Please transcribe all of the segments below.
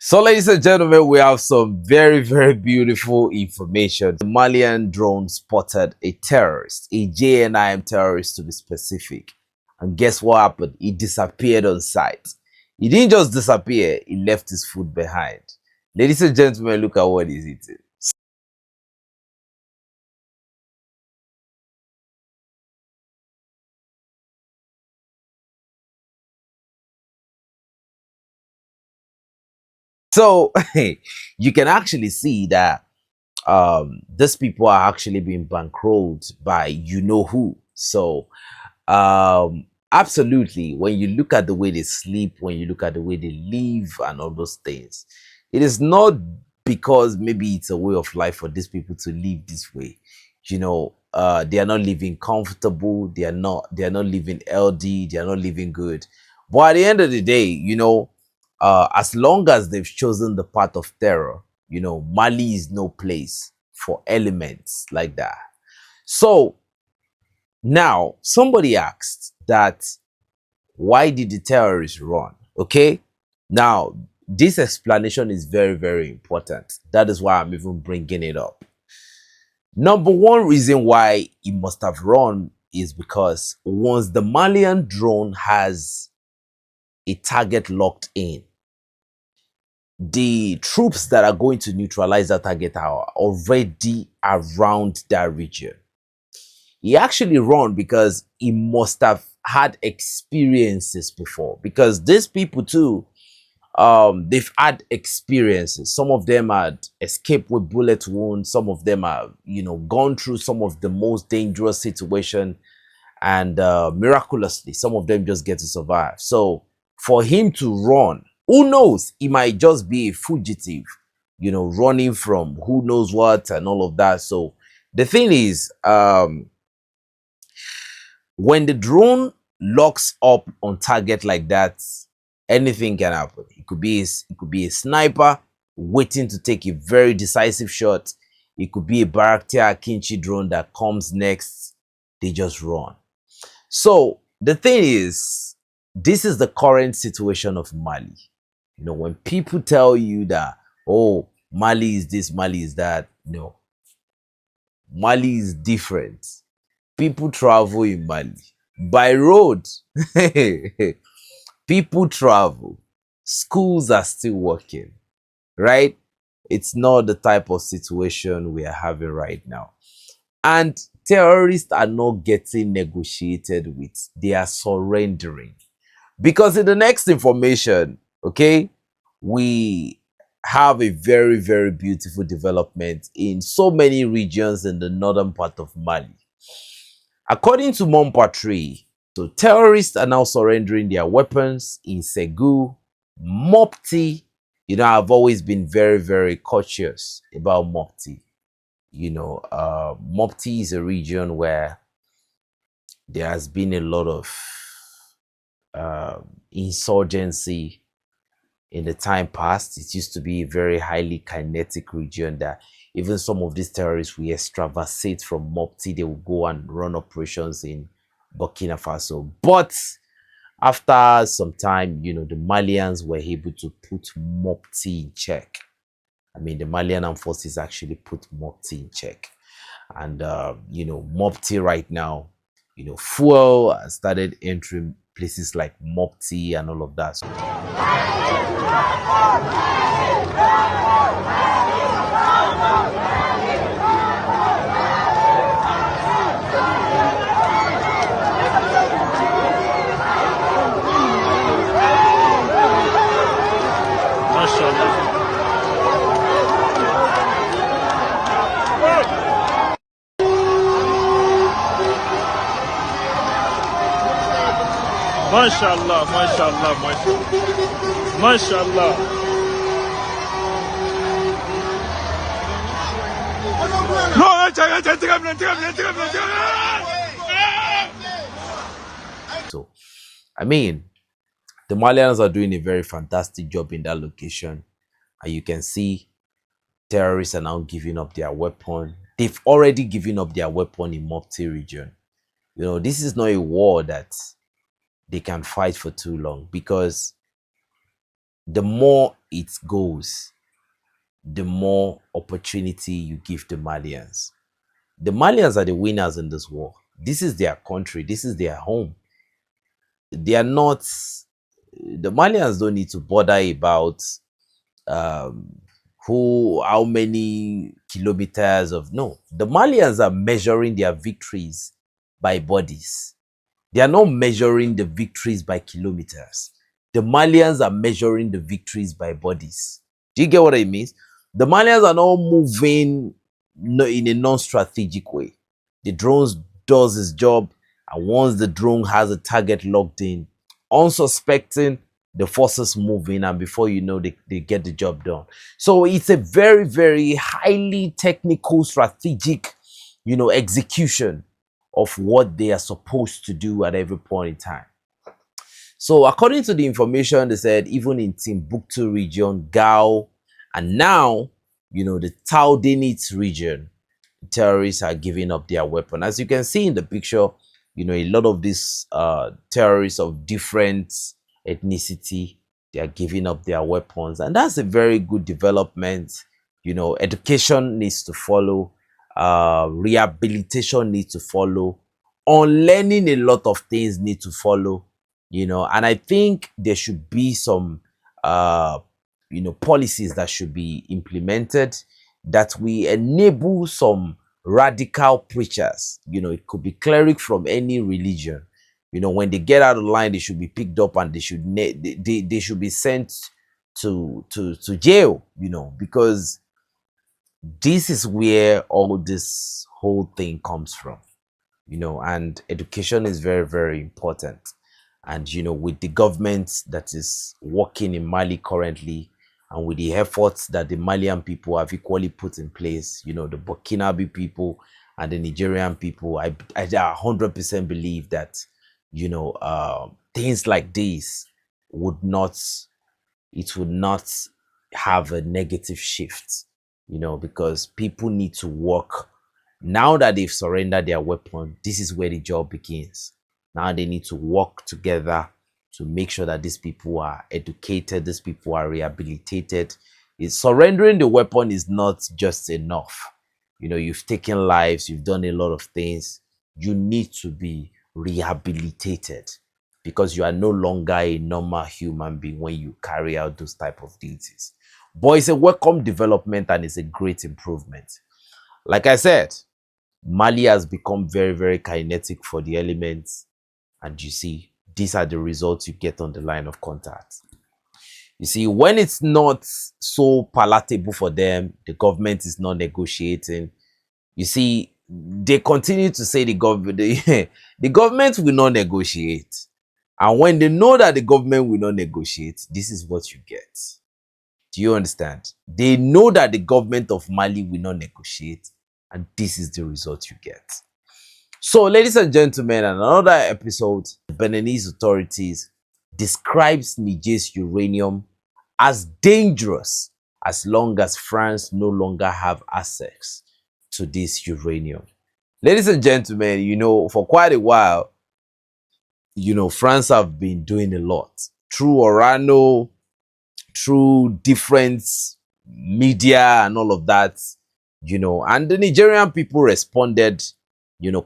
So, ladies and gentlemen, we have some very beautiful information. The Malian drone spotted a terrorist, a JNIM terrorist to be specific. And guess what happened? He disappeared on sight. He didn't just disappear, he left his food behind. Ladies and gentlemen, look at what he's eating. So, you can actually see that these people are actually being bankrolled by you know who. So, absolutely, when you look at the way they sleep, when you look at the way they live and all those things, it is not because maybe it's a way of life for these people to live this way. They are not living comfortable, they are not living LD, they are not living good. But at the end of the day, as long as they've chosen the path of terror, Mali is no place for elements like that. So now, somebody asked that why did the terrorists run? Okay. Now, this explanation is very important. That is why I'm even bringing it up. Number one reason why he must have run is because once the Malian drone has a target locked in, the troops that are going to neutralize that target are already around that region. He actually run because he must have had experiences before, because these people too, they've had experiences. Some of them had escaped with bullet wounds, some of them have gone through some of the most dangerous situation, and miraculously some of them just get to survive. So for him to run, who knows, he might just be a fugitive, running from who knows what and all of that. So the thing is, when the drone locks up on target like that, anything can happen. It could be a sniper waiting to take a very decisive shot. It could be a Baraktar Kinchi drone that comes next. They just run. So the thing is, this is the current situation of Mali. When people tell you that, oh, Mali is this, Mali is that, no. Mali is different. People travel in Mali by road. People travel. Schools are still working, right? It's not the type of situation we are having right now. And terrorists are not getting negotiated with, they are surrendering. Because in the next information, okay, we have a very beautiful development in so many regions in the northern part of Mali. According to Mon Patrie, so terrorists are now surrendering their weapons in Segu, Mopti. I've always been very cautious about Mopti. Mopti is a region where there has been a lot of insurgency in the time past. It used to be a very highly kinetic region that even some of these terrorists will extravasate from Mopti. They will go and run operations in Burkina Faso. But after some time, the Malians were able to put Mopti in check. I mean, the Malian Armed Forces actually put Mopti in check. And, Mopti right now, fuel started entering places like Mopti and all of that. So, MashaAllah, MashaAllah, MashaAllah. So, I mean, the Malians are doing a very fantastic job in that location. And you can see terrorists are now giving up their weapon. They've already given up their weapon in Mopti region. This is not a war that they can fight for too long, because the more it goes, the more opportunity you give the Malians. The Malians are the winners in this war. This is their country. This is their home. They are not, the Malians don't need to bother about um, how many kilometers of, no. The Malians are measuring their victories by bodies. They are not measuring the victories by kilometers. The Malians are measuring the victories by bodies. Do you get what I mean? The Malians are not moving in a non-strategic way. The drone does its job, and once the drone has a target locked in, unsuspecting, the forces move in, and before you know, they get the job done. So it's a very, very highly technical, strategic, execution of what they are supposed to do at every point in time. So according to the information, they said even in Timbuktu region, Gao, and now, the Taudenit region, terrorists are giving up their weapon. As you can see in the picture, a lot of these terrorists of different ethnicity, they are giving up their weapons. And that's a very good development. Education needs to follow. Rehabilitation needs to follow. Unlearning a lot of things need to follow. And I think there should be some policies that should be implemented that we enable some radical preachers. It could be cleric from any religion. When they get out of line, they should be picked up and they should be sent to jail, because this is where all this whole thing comes from. And education is very, very important. And with the government that is working in Mali currently, and with the efforts that the Malian people have equally put in place, the Burkinabe people and the Nigerian people, I 100% believe that things like this would not have a negative shift, because people need to work. Now that they've surrendered their weapon, this is where the job begins. Now they need to work together to make sure that these people are educated, these people are rehabilitated. Surrendering the weapon is not just enough. You've taken lives, you've done a lot of things. You need to be rehabilitated, because you are no longer a normal human being when you carry out those type of duties. But it's a welcome development and it's a great improvement. Like I said, Mali has become very, very kinetic for the elements. And you see, these are the results you get on the line of contact. You see, when it's not so palatable for them, the government is not negotiating. You see, they continue to say the government will not negotiate. And when they know that the government will not negotiate, this is what you get. Do you understand? They know that the government of Mali will not negotiate, and this is the result you get. So, ladies and gentlemen, another episode, the Beninese authorities describes Niger's uranium as dangerous as long as France no longer have access to this uranium. Ladies and gentlemen, for quite a while, France have been doing a lot through Orano, through different media and all of that, and the Nigerian people responded,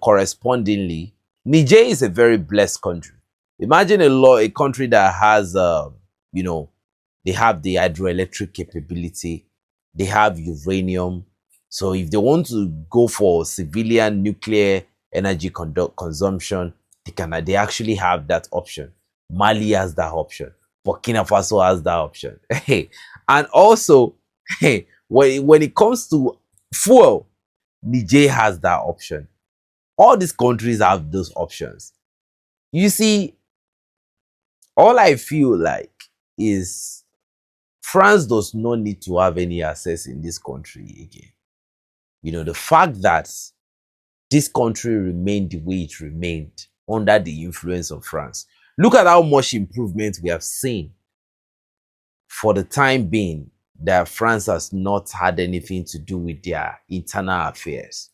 correspondingly. Niger is a very blessed country. Imagine a country that has, they have the hydroelectric capability, they have uranium. So if they want to go for civilian nuclear energy consumption, they actually have that option. Mali has that option. Burkina Faso has that option. And also, when it comes to fuel, Niger has that option. All these countries have those options. You see, all I feel like is France does not need to have any access in this country again. The fact that this country remained the way it remained under the influence of France. Look at how much improvement we have seen. For the time being, that France has not had anything to do with their internal affairs.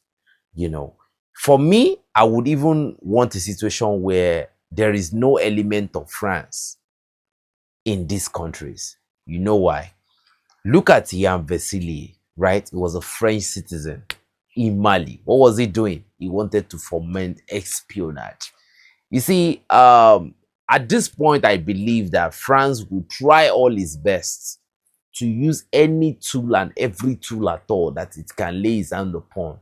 For me, I would even want a situation where there is no element of France in these countries. You know why? Look at Ian Vasili, right? He was a French citizen in Mali. What was he doing? He wanted to foment espionage. You see, at this point, I believe that France will try all its best to use any tool and every tool at all that it can lay its hand upon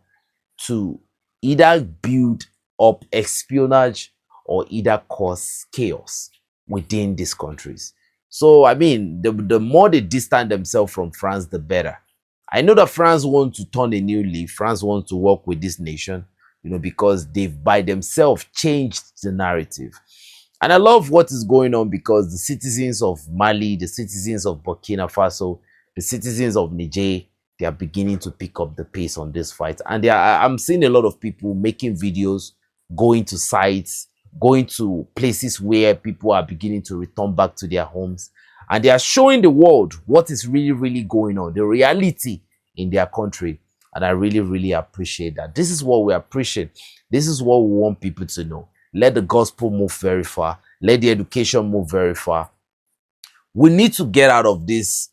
to either build up espionage or either cause chaos within these countries. So, I mean, the more they distance themselves from France, the better. I know that France wants to turn a new leaf. France wants to work with this nation, because they've by themselves changed the narrative. And I love what is going on because the citizens of Mali, the citizens of Burkina Faso, the citizens of Niger, they are beginning to pick up the pace on this fight. And I'm seeing a lot of people making videos, going to sites, going to places where people are beginning to return back to their homes. And they are showing the world what is really, really going on, the reality in their country. And I really, really appreciate that. This is what we appreciate. This is what we want people to know. Let the gospel move very far. Let the education move very far. We need to get out of this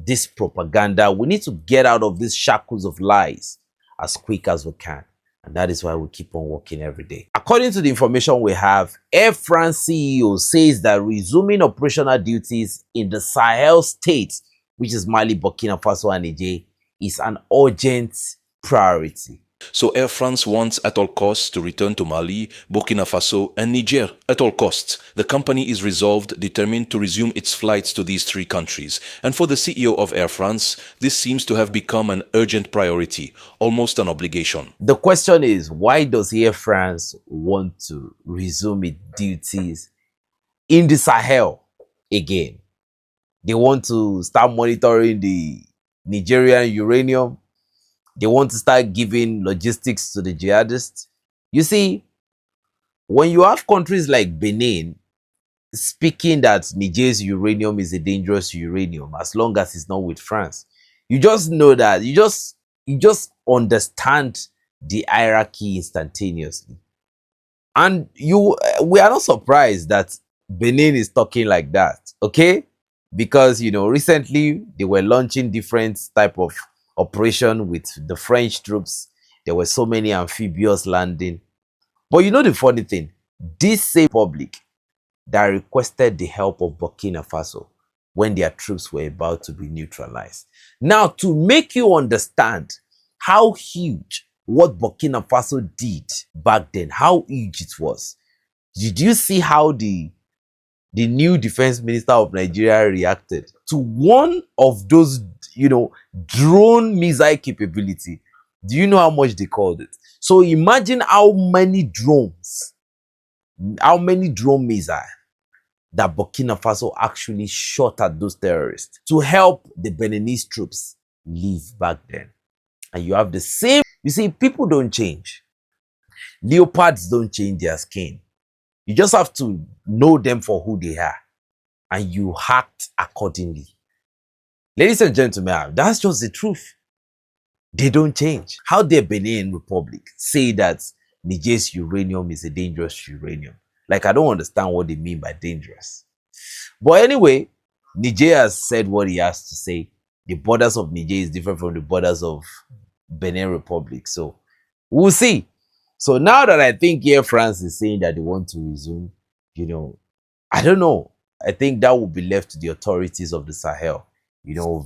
this propaganda. We need to get out of these shackles of lies as quick as we can. And that is why we keep on working every day. According to the information we have, Air France CEO says that resuming operational duties in the Sahel states, which is Mali, Burkina Faso, and Niger, is an urgent priority. So Air France wants at all costs to return to Mali, Burkina Faso, and Niger at all costs. The company is resolved, determined to resume its flights to these three countries. And for the CEO of Air France, this seems to have become an urgent priority, almost an obligation. The question is, why does Air France want to resume its duties in the Sahel again? They want to start monitoring the Nigerian uranium. They want to start giving logistics to the jihadists. You see, when you have countries like Benin speaking that Niger's uranium is a dangerous uranium as long as it's not with France, you just know that you just understand the hierarchy instantaneously. And we are not surprised that Benin is talking like that, okay? Because recently they were launching different type of operation with the French troops. There were so many amphibious landing. But the funny thing, this same public that requested the help of Burkina Faso when their troops were about to be neutralized. Now, to make you understand how huge what Burkina Faso did back then, how huge it was, did you see how the new defense minister of Nigeria reacted to one of those, drone missile capability? Do you know how much they called it? So imagine how many drone missiles that Burkina Faso actually shot at those terrorists to help the Beninese troops leave back then. And you have the same, you see, people don't change. Leopards don't change their skin. You just have to know them for who they are, and you act accordingly. Ladies and gentlemen, that's just the truth. They don't change. How dare Benin Republic say that Niger's uranium is a dangerous uranium? Like, I don't understand what they mean by dangerous. But anyway, Niger has said what he has to say. The borders of Niger is different from the borders of Benin Republic. So we'll see. So now that I think Air France is saying that they want to resume, I don't know. I think that will be left to the authorities of the Sahel.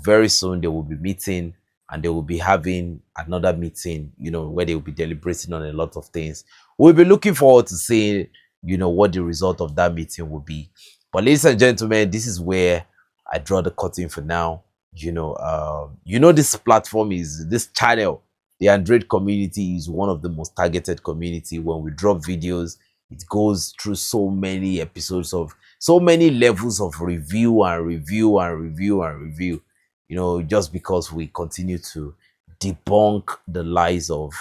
Very soon they will be meeting and they will be having another meeting, where they will be deliberating on a lot of things. We'll be looking forward to seeing, what the result of that meeting will be. But ladies and gentlemen, this is where I draw the curtain for now. This platform is, this channel, the Android community is one of the most targeted community. When we drop videos, it goes through so many episodes of so many levels of review and review and review and review, just because we continue to debunk the lies of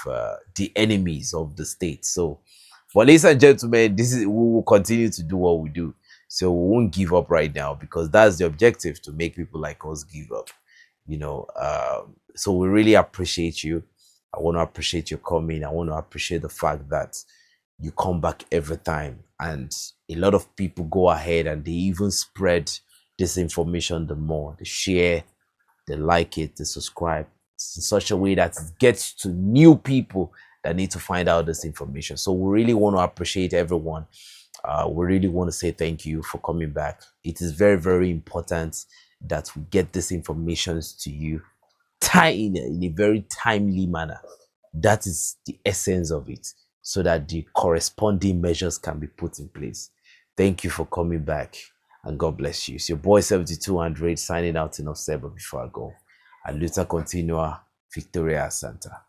the enemies of the state. So, but ladies and gentlemen, we will continue to do what we do. So we won't give up right now, because that's the objective, to make people like us give up. So we really appreciate you. I want to appreciate your coming. I want to appreciate the fact that you come back every time, and a lot of people go ahead and they even spread this information, the more they share, they like it, they subscribe in such a way that it gets to new people that need to find out this information. So we really want to appreciate everyone. We really want to say thank you for coming back. It is very, very important that we get this information to you in a very timely manner. That is the essence of it, so that the corresponding measures can be put in place. Thank you for coming back, and God bless you. It's your boy 7200 signing out in October before I go. And Luta Continua, Victoria Santa.